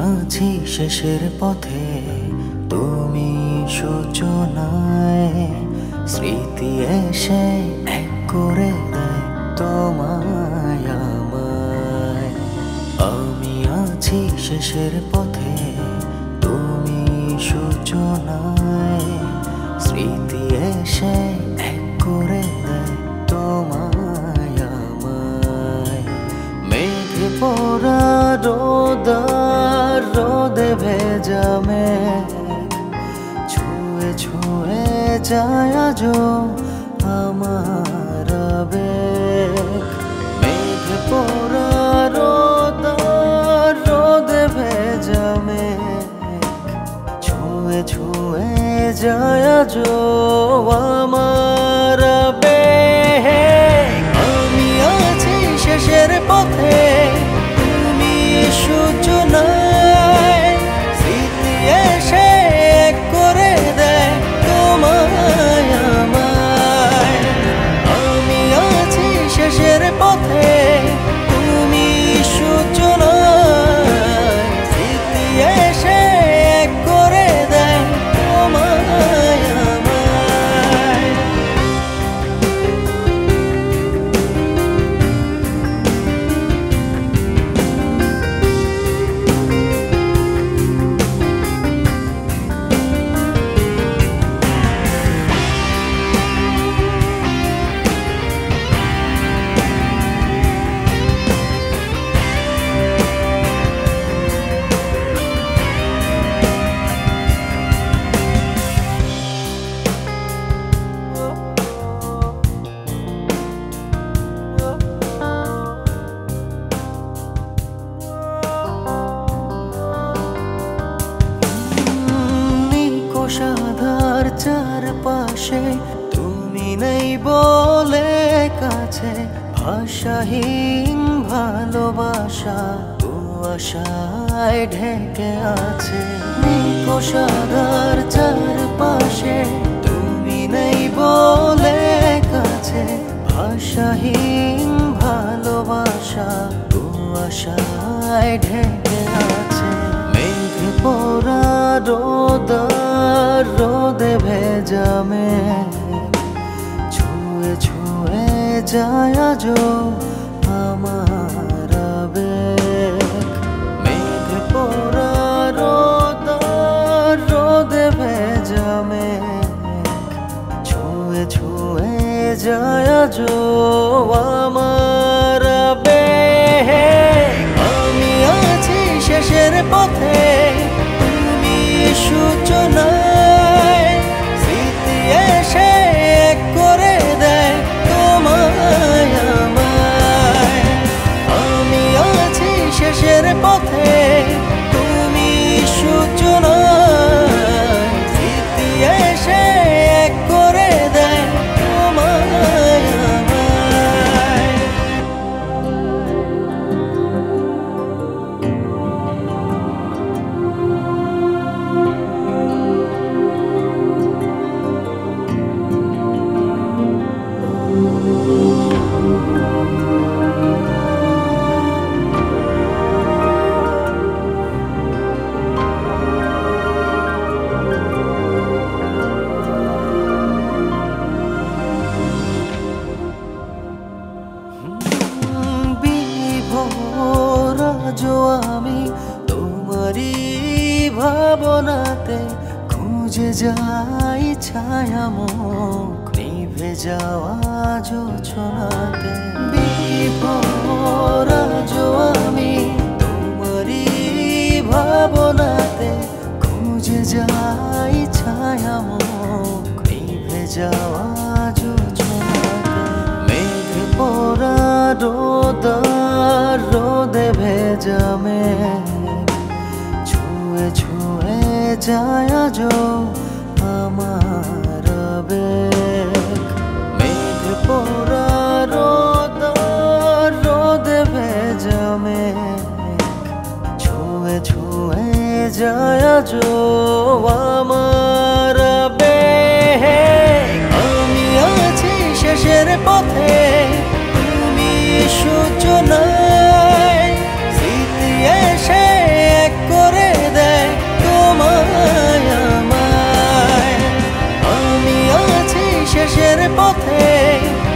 আছি শেষের পথে, তুমি সূচনায়। স্মৃতি এসে এক করে দেয় তোমায় আমায়। আমি আছি শেষের পথে, তুমি সূচনায়। স্মৃতি এসে এক করে দেয় তোমায় আমায়। মেঘ পড়া রোদে ভেজা মেঘ ছুঁয়ে ছুঁয়ে যায় আজো আমার আবেগ। মেঘ পড়া রোদে ভেজা মেঘ ছুঁয়ে ছুঁয়ে যায় আজো আমার আবেগ। আমি আছি শেষের পথে, তুমি সূচনায়। স্মৃতি এসে এক করে দেয় তোমায় আমায়। আমি আছি শেষের পথে, তুমি সূচনায়। স্মৃতি এসে এক করে দেয় তোমায় আমায়। সাধার চারপাশে তুমি নেই বলে কাছে। ভাষাহীন ভালোবাসা কুয়াশায় ঢেকে আছে। সাধার চারপাশে তুমি নেই বলে কাছে। ভাষাহীন ভালোবাসা কুয়াশায় ঢেকে আছে। মেঘ পড়া রোদে ভেজা মেঘ ছুঁয়ে ছুঁয়ে যায় আজো আমার আবেগ। মেঘ পড়া রোদে ভেজা মেঘ ছুঁয়ে ছুঁয়ে যায় আজো আমার আবেগ। আমি আছি শেষের পথে, তুমি সূচনায়। স্মৃতি এসে এক করে দেয় তোমায় আমায়। আমি আছি শেষের পথে, তুমি সূচনায়। স্মৃতি এসে এক করে দেয় তোমায় আমায়। আমি তোমারই ভাবনাতে খুঁজে যাই ছায়ামুখ নিভে যাওয়া জোছনাতে। বিভোর আমি তোমারই ভাবনাতে খুঁজে যাই ছায়ামুখ নিভে যাওয়া জোছনাতে। মেঘ পড়া রোদে ভেজা মেঘ ছুঁয়ে ছুঁয়ে যায় আজো আমার আবেগ। মেঘ পড়া রোদে ভেজা মেঘ ছুঁয়ে ছুঁয়ে যায় আজো আমার আবেগ। আমি আছি শেষের পথে, তুমি সূচনায়। স্মৃতি এসে এক করে পথে